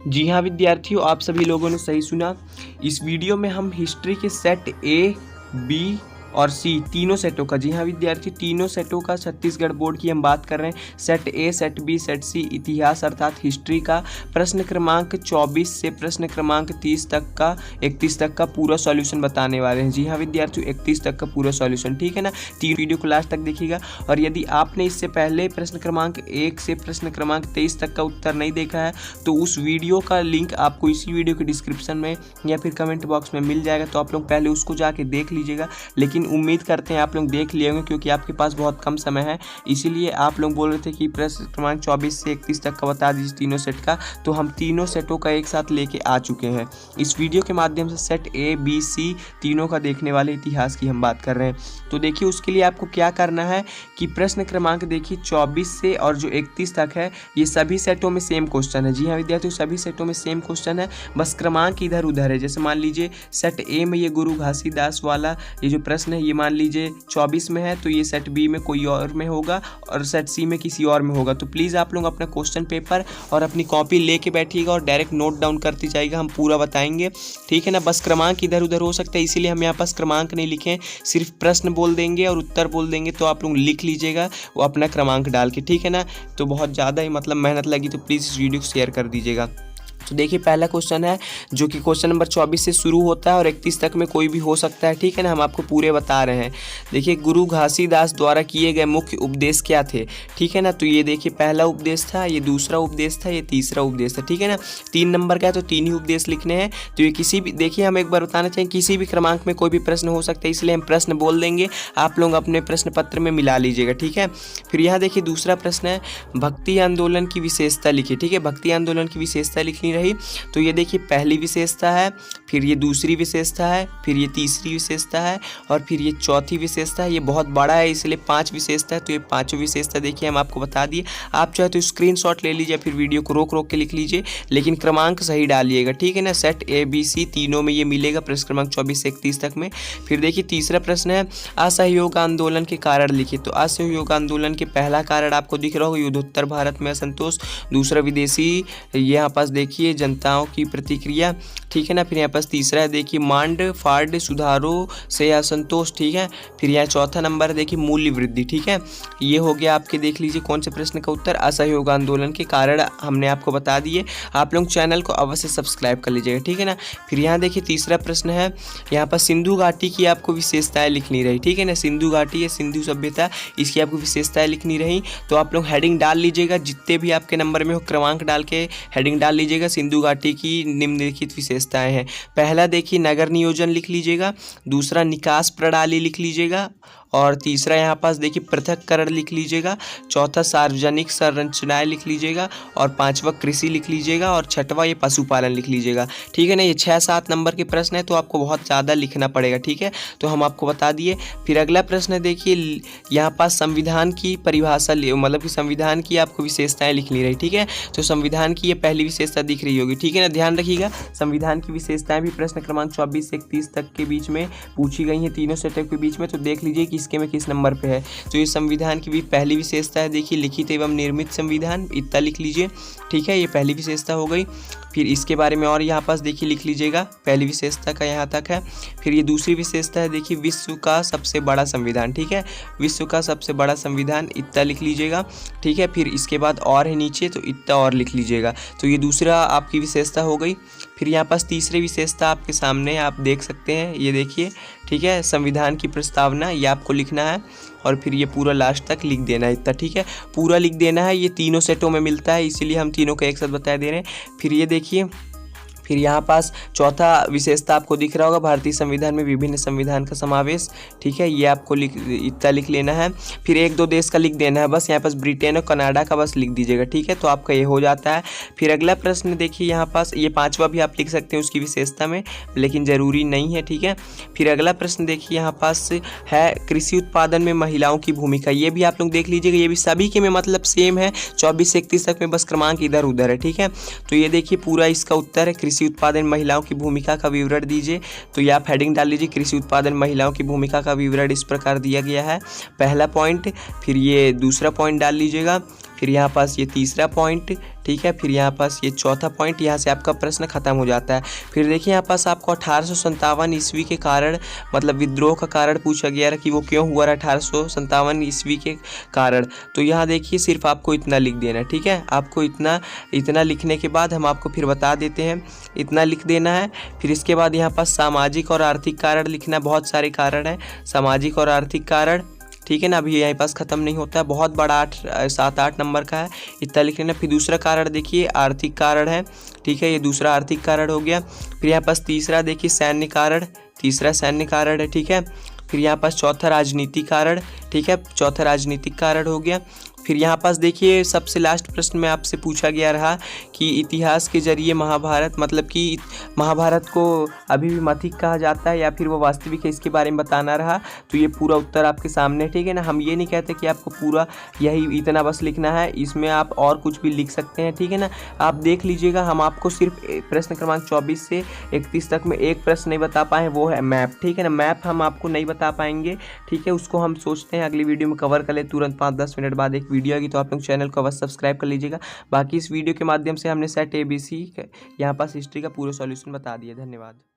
जी हाँ विद्यार्थियों, आप सभी लोगों ने सही सुना। इस वीडियो में हम हिस्ट्री के सेट ए, बी और सी तीनों सेटों का, जी हाँ विद्यार्थी, तीनों सेटों का छत्तीसगढ़ बोर्ड की हम बात कर रहे हैं। Set A, set B, set C इतिहास अर्थात हिस्ट्री का प्रश्न क्रमांक 24 से प्रश्न क्रमांक 31 तक का पूरा सॉल्यूशन बताने वाले हैं। जी हाँ विद्यार्थियों, 31 तक का पूरा सॉल्यूशन, ठीक है ना। तीन वीडियो को लास्ट तक देखिएगा। और यदि आपने इससे पहले प्रश्न क्रमांक 1 से प्रश्न क्रमांक 23 तक का उत्तर नहीं देखा है तो उस वीडियो का लिंक आपको इसी वीडियो के डिस्क्रिप्शन में या फिर कमेंट बॉक्स में मिल जाएगा, तो आप लोग पहले उसको जाके देख लीजिएगा। लेकिन उम्मीद करते हैं आप लोग देख लिए होंगे, क्योंकि आपके पास बहुत कम समय है, इसीलिए आप लोग बोल रहे थे कि प्रश्न क्रमांक 24 से 31 तक का बता दीजिए तीनों सेट का। तो हम तीनों सेटों का एक साथ लेके आ चुके हैं। इस वीडियो के माध्यम से सेट ए, बी, सी तीनों का देखने वाले इतिहास की हम बात कर रहे हैं। तो देखिए, उसके लिए आपको क्या करना है कि प्रश्न क्रमांक देखिए 24 से और जो 31 तक है, ये सभी सेटों में सेम क्वेश्चन है। जी हाँ विद्यार्थियों, सभी सेटों में सेम क्वेश्चन है, बस क्रमांक इधर उधर है। जैसे मान लीजिए सेट ए में ये गुरु घासीदास वाला ये जो प्रश्न है, ये मान लीजिए 24 में है, तो ये सेट बी में कोई और में होगा और सेट सी में किसी और में होगा। तो प्लीज़ आप लोग अपना क्वेश्चन पेपर और अपनी कॉपी लेके बैठिएगा और डायरेक्ट नोट डाउन करते जाइएगा, हम पूरा बताएंगे, ठीक है ना। बस क्रमांक इधर उधर हो सकता है, इसीलिए हम यहाँ पास क्रमांक नहीं लिखे, सिर्फ प्रश्न बोल देंगे और उत्तर बोल देंगे। तो आप लोग लिख लीजिएगा वो अपना क्रमांक डाल के, ठीक है ना। तो बहुत ज़्यादा ही मतलब मेहनत लगी, तो प्लीज़ इस वीडियो को शेयर कर दीजिएगा। तो देखिए, पहला क्वेश्चन है जो कि क्वेश्चन नंबर 24 से शुरू होता है और 31 तक में कोई भी हो सकता है, ठीक है ना। हम आपको पूरे बता रहे हैं। देखिए, गुरु घासीदास द्वारा किए गए मुख्य उपदेश क्या थे, ठीक है ना। तो ये देखिए, पहला उपदेश था, ये दूसरा उपदेश था, ये तीसरा उपदेश था, ठीक है ना। 3 नंबर का है तो 3 ही उपदेश लिखने हैं। तो ये किसी भी, देखिए हम एक बार बताना चाहिए, किसी भी क्रमांक में कोई भी प्रश्न हो सकता है, इसलिए हम प्रश्न बोल देंगे, आप लोग अपने प्रश्न पत्र में मिला लीजिएगा, ठीक है। फिर यहाँ देखिए दूसरा प्रश्न है, भक्ति आंदोलन की विशेषता लिखिए, ठीक है। भक्ति आंदोलन की विशेषता लिखनी रही। तो ये देखिए पहली विशेषता है, फिर ये दूसरी विशेषता है, फिर ये तीसरी विशेषता है और फिर ये चौथी विशेषता है। ये बहुत बड़ा है इसलिए 5 विशेषता है, तो ये 5 विशेषता देखिए हम आपको बता दिए। आप चाहे तो स्क्रीनशॉट ले लीजिए, फिर वीडियो को रोक रोक के लिख लीजिए, लेकिन क्रमांक सही डालिएगा, ठीक है ना। सेट ए, बी, सी तीनों में ये मिलेगा प्रश्न क्रमांक 24 से 31 तक में। फिर देखिए तीसरा प्रश्न है, असहयोग आंदोलन के कारण लिखिए। तो असहयोग आंदोलन के पहला कारण आपको दिख रहा होगा, युद्धोत्तर भारत में असंतोष। दूसरा विदेशी, यहाँ पास देखिए जनताओं की प्रतिक्रिया, ठीक है ना। फिर यहाँ पास तीसरा है देखिए मांड फाड़ सुधारों से असंतोष, ठीक है। फिर यहाँ चौथा नंबर देखिए मूल्य वृद्धि, ठीक है। ये हो गया आपके, देख लीजिए कौन से प्रश्न का उत्तर, असहयोग आंदोलन के कारण हमने आपको बता दिए। आप लोग चैनल को अवश्य सब्सक्राइब कर लीजिएगा, ठीक है ना। फिर यहाँ देखिए तीसरा प्रश्न है, यहाँ पर सिंधु घाटी की आपको विशेषताएं लिखनी रही, ठीक है ना। सिंधु घाटी या सिंधु सभ्यता, इसकी आपको विशेषताएं लिखनी रही। तो आप लोग हेडिंग डाल लीजिएगा, जितने भी आपके नंबर में हो क्रमांक डाल के हेडिंग डाल लीजिएगा। सिंधु घाटी की निम्नलिखित विशेषताएं हैं। पहला देखिए नगर नियोजन लिख लीजिएगा, दूसरा निकास प्रणाली लिख लीजिएगा, और तीसरा यहाँ पास देखिए पृथक्करण लिख लीजिएगा, चौथा सार्वजनिक संरचनाएं लिख लीजिएगा, और पांचवा कृषि लिख लीजिएगा, और छठवा ये पशुपालन लिख लीजिएगा, ठीक है ना। ये 6-7 नंबर के प्रश्न है, तो आपको बहुत ज़्यादा लिखना पड़ेगा, ठीक है। तो हम आपको बता दिए। फिर अगला प्रश्न है देखिए, यहाँ पास संविधान की परिभाषा, मतलब कि संविधान की आपको विशेषताएं लिखनी रही, ठीक है। तो संविधान की ये पहली विशेषता दिख रही होगी, ठीक है ना। ध्यान रखिएगा, संविधान की विशेषताएं भी प्रश्न क्रमांक 24 से 31 तक के बीच में पूछी गई हैं, तीनों सेटों के बीच में। तो देख लीजिए कि इसके में किस नंबर पे है। तो ये संविधान की भी पहली विशेषता है, देखिए लिखित एवं निर्मित संविधान, इतना लिख लीजिए, ठीक है। ये पहली विशेषता हो गई। फिर इसके बारे में और यहाँ पास देखिए लिख लीजिएगा, पहली विशेषता का यहाँ तक है। फिर ये दूसरी विशेषता है देखिए विश्व का सबसे बड़ा संविधान, ठीक है। विश्व का सबसे बड़ा संविधान, इतना लिख लीजिएगा, ठीक है। फिर इसके बाद और है नीचे, तो इतना और लिख लीजिएगा। तो ये दूसरा आपकी विशेषता हो गई। फिर यहाँ पास तीसरी विशेषता आपके सामने आप देख सकते हैं, ये देखिए, ठीक है। संविधान की प्रस्तावना, ये आपको लिखना है, और फिर ये पूरा लास्ट तक लिख देना है, इतना, ठीक है। पूरा लिख देना है, ये तीनों सेटों में मिलता है, इसीलिए हम तीनों का एक साथ बता दे रहे हैं। फिर ये देखिए, फिर यहाँ पास चौथा विशेषता आपको दिख रहा होगा, भारतीय संविधान में विभिन्न संविधान का समावेश, ठीक है। ये आपको इतना लिख लेना है। फिर 1-2 देश का लिख देना है बस, यहाँ पास ब्रिटेन और कनाडा का बस लिख दीजिएगा, ठीक है। तो आपका ये हो जाता है। फिर अगला प्रश्न देखिए, यहाँ पास ये 5वां भी आप लिख सकते हैं उसकी विशेषता में, लेकिन ज़रूरी नहीं है, ठीक है। फिर अगला प्रश्न देखिए, यहाँ पास है कृषि उत्पादन में महिलाओं की भूमिका, ये भी आप लोग देख लीजिएगा। ये भी सभी के में मतलब सेम है, 24 से 31 तक में, बस क्रमांक इधर उधर है, ठीक है। तो ये देखिए पूरा इसका उत्तर है, कृषि उत्पादन महिलाओं की भूमिका का विवरण दीजिए। तो ये आप हेडिंग डाल लीजिए, कृषि उत्पादन महिलाओं की भूमिका का विवरण इस प्रकार दिया गया है, पहला पॉइंट। फिर ये दूसरा पॉइंट डाल लीजिएगा, फिर यहाँ पास ये तीसरा पॉइंट, ठीक है, फिर यहाँ पास ये चौथा पॉइंट, यहाँ से आपका प्रश्न खत्म हो जाता है। फिर देखिए यहाँ पास आपको 1857 ईस्वी के कारण मतलब विद्रोह का कारण पूछा गया है कि वो क्यों हुआ 1857 ईस्वी के कारण। तो यहाँ देखिए सिर्फ आपको इतना लिख देना है, ठीक है, आपको इतना लिखने के बाद हम आपको फिर बता देते हैं, इतना लिख देना है। फिर इसके बाद यहाँ पास सामाजिक और आर्थिक कारण लिखना, बहुत सारे कारण हैं सामाजिक और आर्थिक कारण, ठीक है ना। अभी यहीं पास ख़त्म नहीं होता है, बहुत बड़ा 7-8 नंबर का है, इतना लिख लेना। फिर दूसरा कारण देखिए आर्थिक कारण है, ठीक है, ये दूसरा आर्थिक कारण हो गया। फिर यहाँ पास तीसरा देखिए सैन्य कारण, तीसरा सैन्य कारण है, ठीक है। फिर यहाँ पास चौथा राजनीतिक कारण, ठीक है, चौथा राजनीतिक कारण हो गया। फिर यहाँ पास देखिए सबसे लास्ट प्रश्न में आपसे पूछा गया रहा कि इतिहास के जरिए महाभारत मतलब कि महाभारत को अभी भी मिथिक कहा जाता है या फिर वो वास्तविक है, इसके बारे में बताना रहा। तो ये पूरा उत्तर आपके सामने, ठीक है ना। हम ये नहीं कहते कि आपको पूरा यही इतना बस लिखना है, इसमें आप और कुछ भी लिख सकते हैं, ठीक है ना। आप देख लीजिएगा, हम आपको सिर्फ प्रश्न क्रमांक 24 से 31 तक में एक प्रश्न नहीं बता पाए, वो है मैप, ठीक है ना। मैप हम आपको नहीं बता पाएंगे, ठीक है, उसको हम सोचते हैं अगली वीडियो में कवर कर ले, तुरंत 5-10 मिनट बाद एक वीडियो आएगी, तो आप लोग चैनल को अवश्य सब्सक्राइब कर लीजिएगा। बाकी इस वीडियो के माध्यम से हमने सेट ABC यहाँ पास हिस्ट्री का पूरा सॉल्यूशन बता दिया। धन्यवाद।